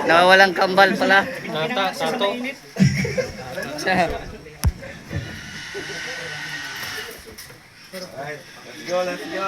Nawawalang kambal pala. Tato. Let's go, let's go.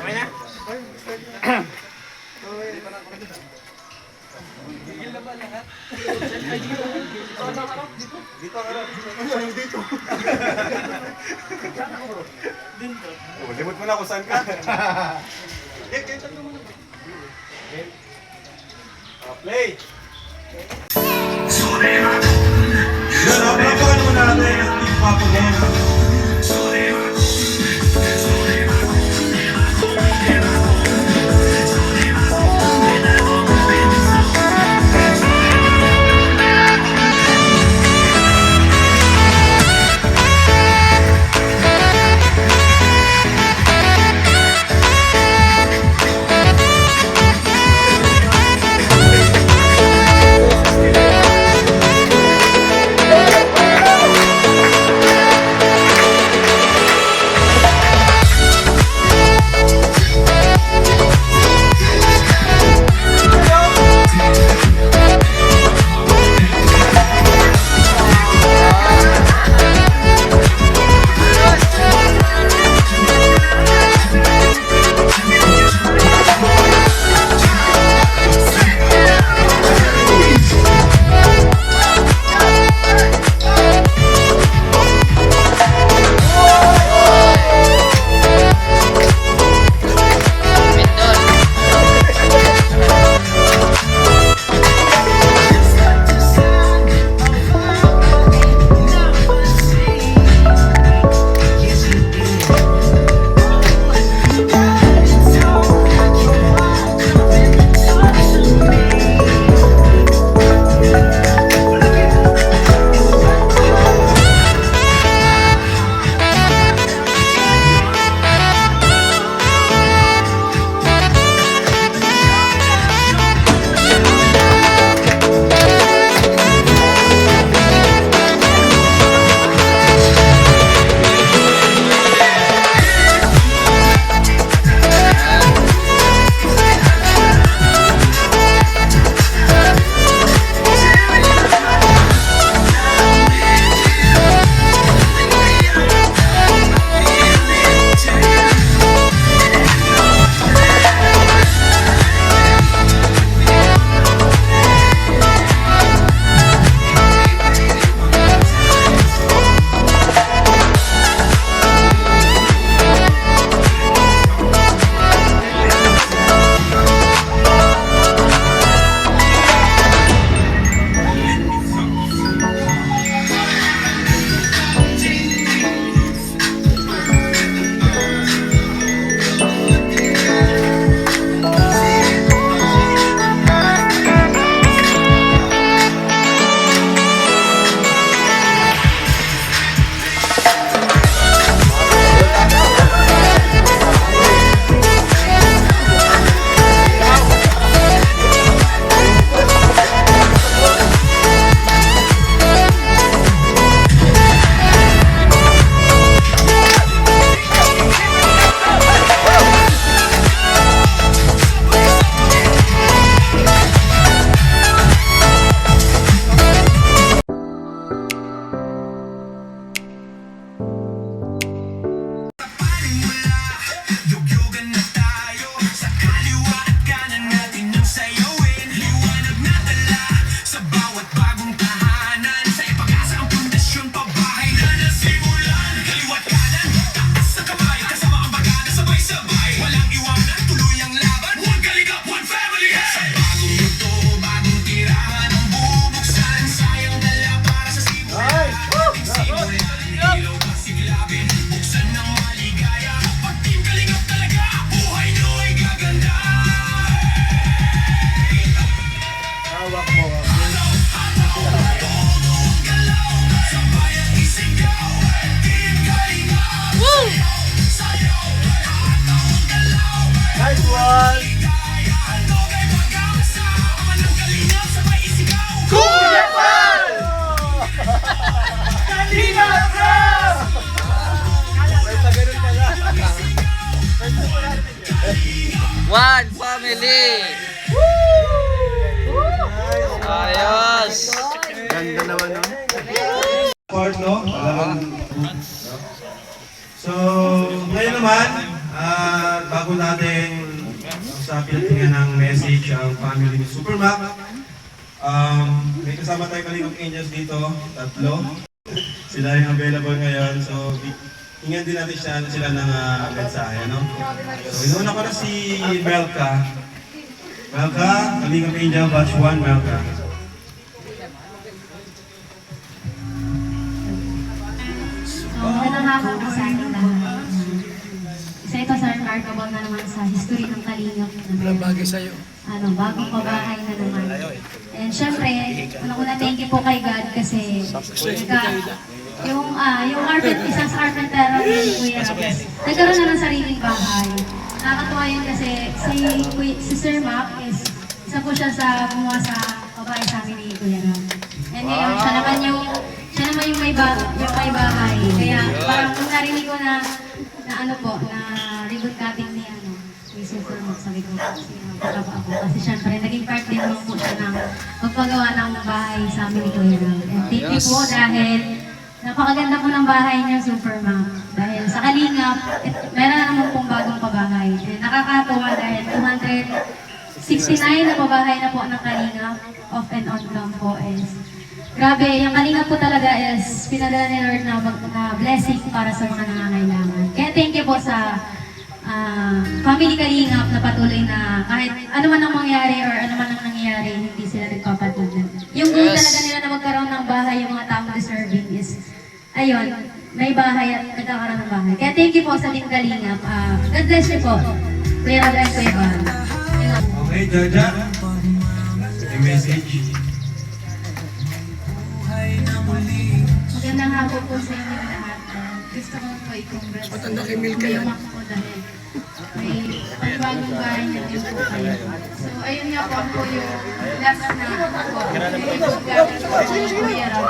Okay na? Gigil na ba lahat? Dito ang harap. Dito. Limot mo na kung saan ka. Play! Palapakan mo natin ang Team Papo Game. One family! Ayos! Ganda naman, no? Part, no? So, ngayon naman, bago natin sa pinatingan ng message ang family ni Supermac, may kasama tayong Kalingap Angels dito, tatlo. Sila yung available ngayon, so hingan din natin sila ng mensahe, no? So, inuuna ko na si Melka. Melka, Kalingap Angel, Batch 1, Melka. Magandang hapon po sa ating lahat. Isa ito sa remarkable na naman sa history ng Kalingap. Walang bagay sa'yo. Bagong pabahay na naman. And syempre, una thank you po kay God kasi yung isang sa carpentero ni Kuya Rabes, nagkaroon na ng sariling bahay. Nakakatuwa yun kasi si Sir Mac is isa po siya sa gumawa sa babae sa amin ni Kuya Rabes. And ngayon, siya naman yung may bahay. Kaya parang kung narinig ko na ribbon cutting ni Super Mac, sabi ko ako. Kasi syempre, naging part din mo po siya ng magpagawa ng bahay sa amin ni Kuya Rabes. And thank you po dahil napakaganda po ng bahay niya, Super Mac. Dahil sa Kalingap, meron na naman pong bagong pabahay. And nakakatuwa dahil 269 na pabahay na po ng Kalingap, off and on lang po is grabe, yung Kalingap po talaga is pinadala ni Lord na blessing para sa mga nangangailangan. Kaya thank you po sa family Kalingap na patuloy na kahit ano man ang mangyari or ano man ang nangyayari, hindi sila nagpapatuloy. Yung goal talaga nila na magkaroon ng bahay, yung mga taong deserving is, ayun, may bahay at nagkakaroon ng bahay. Kaya thank you po sa Team Kalingap. God bless you po. Kuya Rab and Kuya Bal. Okay, Jaja. Yung message. Magandang hapon po sa inyo lahat. Gusto ko po i-congrats. Matanda kay Milka yan. Ko dahil may pagbagong bahay niya din po kayo. So ayun nga po yung last na po. Ibang galing po si Kuya Rab.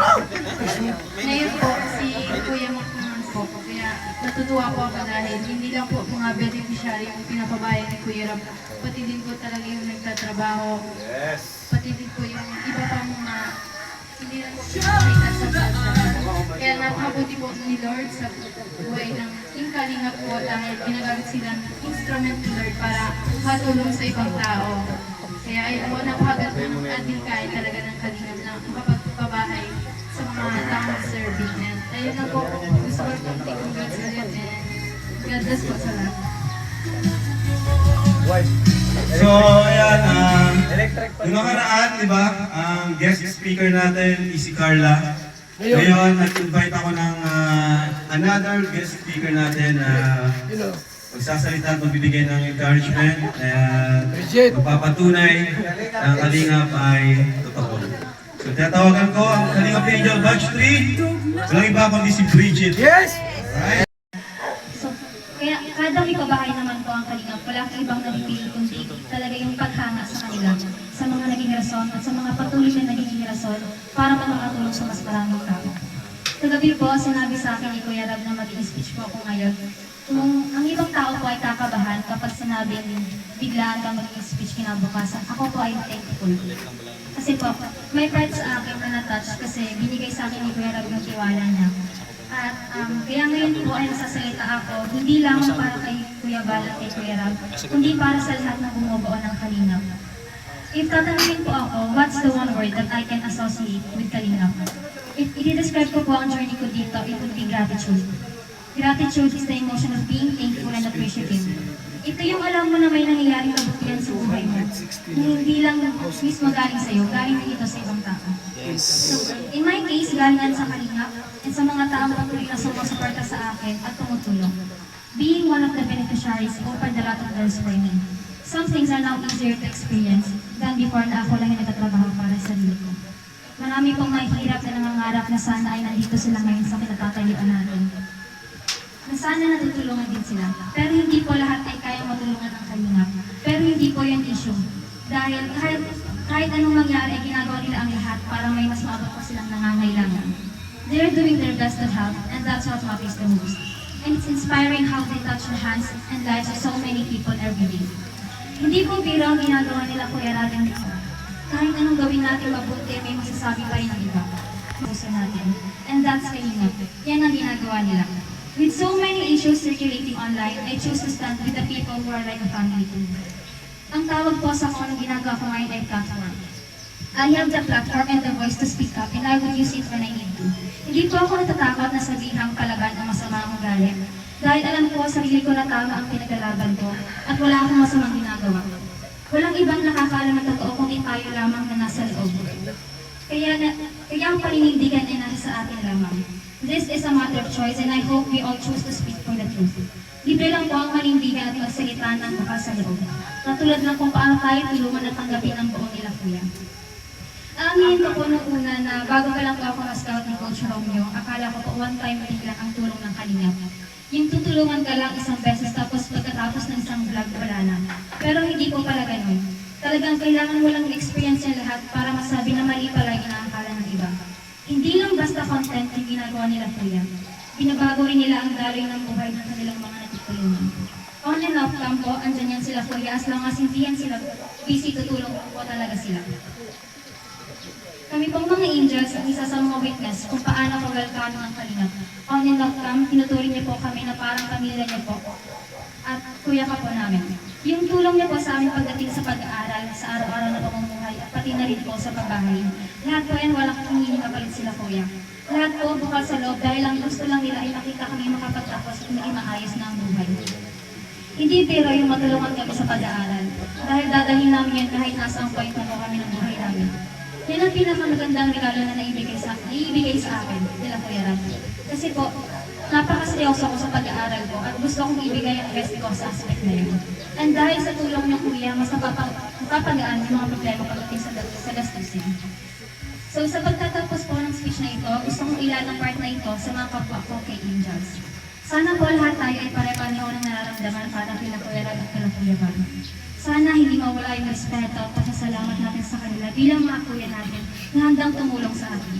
Ngayon po si Kuya Mac naman po. Kaya natutuwa po ako dahil hindi lang po mga beneficiary yung pinapabayang ni Kuya Rab. Pati din po talaga yung nagtatrabaho. Pati din po yung iba pa mga hindi lang po pinakita sa bansa. Kaya napakabuti po ni Lord sa buhay ng Team Kalingap po dahil ginagamit sila ng instrument ni Lord para matulong sa ibang tao. Kaya ayun po, napakaganda ng ating kain talaga ng Kalingap na makapagpabahay sa mga taong serving. And ayun na po, gusto ko po i-congrats ulit and God bless po sa lahat. So, ayan, yung nakaraan, di ba, ang guest speaker natin is si Carla. Ngayon, nag-invite ako ng another guest speaker natin na magsasalita at magbibigay ng encouragement at magpapatunay na ang Kalingap ay totoo. So, tatawagan ko ang Kalingap Angel Batch 3. Walang iba kundi si Bridget. Yes! Right? So, kaya kada may pabahay naman po ang Kalingap, wala kang ibang napipili kundi talaga yung paghanga sa kanila, sa mga naging rason at sa mga patuloy na naging rason para makatulong sa mas maraming tao. Kagabi po, sinabi sa akin ni Kuya Rab na mag-i-speech po ako ngayon. Kung ang ibang tao po ay kakabahan kapag sinabing biglaan kang mag-i-speech kinabukasan, ako po ay thankful. Kasi po, may part sa akin na na-touch kasi binigay sa akin ni Kuya Rab yung tiwala niya. At kaya ngayon po ay nasasalita ako, hindi lang para kay Kuya Bal at kay Kuya Rab, kundi para sa lahat na bumubuo ng Kalingap. If tatanungin po ako, what's the one word that I can associate with Kalingap? If i-describe ko po ang journey ko dito, it would be gratitude. Gratitude is the emotion of being thankful and appreciative. Ito yung alam mo na may nangyayaring kabutihan sa buhay mo. Hindi lang mismo galing sa'yo, galing din ito sa ibang tao. So, in my case, galing yan sa Kalingap at sa mga taong patuloy na sumusuporta sa akin at tumutulong. Being one of the beneficiaries opened a lot of doors for me. Some things are now easier to experience than before na ako lang yung nagtatrabaho para sa sarili ko. Marami pong mahirap na nangangarap na sana ay nandito sila ngayon sa kinatatayuan natin. Na sana natutulungan din sila. Pero hindi po lahat ay kayang matulungan ng Kalingap. Pero hindi po yung issue. Dahil kahit anong mangyari, ginagawa nila ang lahat para may mas maabot pa silang nangangailangan. They're doing their best to help, and that's what matters the most. and it's inspiring how they touch the hands and lives of so many people every day. Hindi po biro ang ginagawa nila Kuya Rading dito. Kahit anong gawin natin mabuti, may masasabi pa rin ang iba. Puso natin. And that's Kalingap. Yan ang ginagawa nila. With so many issues circulating online, I choose to stand with the people who are like a family to me. Ang tawag po sa kung anong ginagawa ko ngayon ay platform. I have the platform and the voice to speak up, and I will use it when I need to. Hindi po ako natatakot na sabihang kalaban ang masama ang ugali. Dahil alam ko, sarili ko na tama ang pinaglalaban ko, at wala akong masamang ginagawa. Walang ibang nakakaalam ng totoo kundi tayo lamang na nasa loob. Kaya ang paninindigan ay nasa sa atin lamang. This is a matter of choice, and I hope we all choose to speak for the truth. Libre lang po ang manindigan at magsalita ng bukal sa loob. Katulad ng kung paano tayo tulungan at tanggapin ang buong nila Kuya. Aaminin ko po nung una na bago pa lang po ako na-scout ni Coach Romeo, akala ko po one time lang ang tulong ng Kalingap. Yung tutulungan ka lang isang beses tapos pagkatapos ng isang vlog wala na. Pero hindi po pala ganun. Talagang kailangan mo lang experience niya lahat para masabi na mali pala yung inaakala ng iba. Hindi lang basta content yung ginagawa nila Kuya. Binabago rin nila ang daloy ng buhay ng kanilang mga natutulungan. On and off cam po, andyan yan sila Kuya, as long as hindi yan sila busy, tutulong po talaga sila. Kami pong mga angels ang isa sa mga witness kung paano kagalkano ang Kalingap. On and off cam, tinuturing niyo po kami na parang pamilya niyo po. At kuya ka po namin. Yung tulong niyo po sa amin pagdating sa pag-aaral, sa araw-araw na pamumuhay, at pati na rin po sa pagbahay. Lahat po yan walang hingin kapalit sila Kuya. Lahat po bukal sa loob dahil ang gusto lang nila ay makita kami makapagtapos at maging maayos na ang buhay. Hindi biro yung matulungan kami sa pag-aaral. Dahil dadalhin namin yan kahit nasa ang point na po kami ng buhay namin. Yan ang pinakamagandang regalo na naibigay sa akin, nila Kuya Rab. Kasi po, napakaseryoso ako sa pag-aaral ko at gusto kong ibigay ang best ko sa aspect na yun. And dahil sa tulong niyo Kuya, mas napapagaan yung mga problema pagdating sa gastusin. So sa pagtatapos po ng speech na ito, gusto kong ilan ang part na ito sa mga kapwa ko kay Angels. Sana po lahat tayo ay pare-pareho ng nararamdaman para kila Kuya Rab at kila Kuya Bab. Sana hindi mawala yung respeto at pasasalamat natin sa kanila bilang mga kuya natin na handang tumulong sa atin.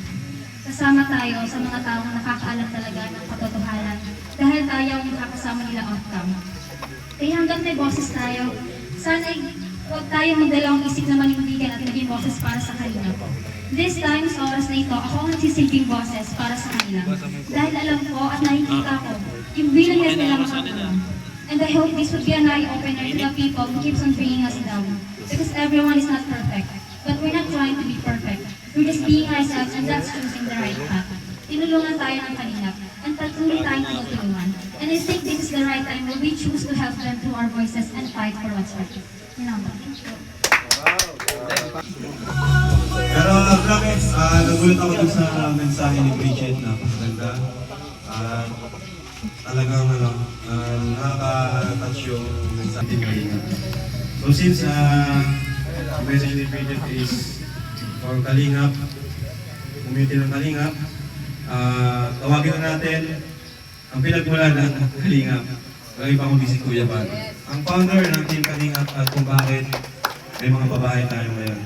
Kasama tayo sa mga taong nakakaalam talaga ng katotohanan dahil tayo ang nakakasama nila outcome. Kaya hanggang may boses tayo, sana huwag tayo magdalawang isip na manindigan at naging boses para sa kanila. This time, sa oras na ito, ako ang nagsisilbing boses para sa kanila. Dahil alam ko at nakikita ko yung willingness nila makatulong. And I hope this would be an eye-opener to the people who keeps on bringing us down. Because everyone is not perfect. But we're not trying to be perfect. We're just being ourselves and that's choosing the right path. Tinulungan tayo ng Kalingap and patuloy tayong tinutulungan. And I think this is the right time where we choose to help them through our voices and fight for what's right. Yun lang po. Pero promise, nagulat ako dun sa mensahe ni Bridget na maganda. Talagang nakaka-touch yung mensahe ni Kalingap. So since the message ni Bridget is for Kalingap, community ng Kalingap, tawagin na natin ang pinagmulan ng Kalingap. Ang iba kong si Kuya Bab. Ang founder ng Team Kalingap at kung bakit may mga babae tayo ngayon.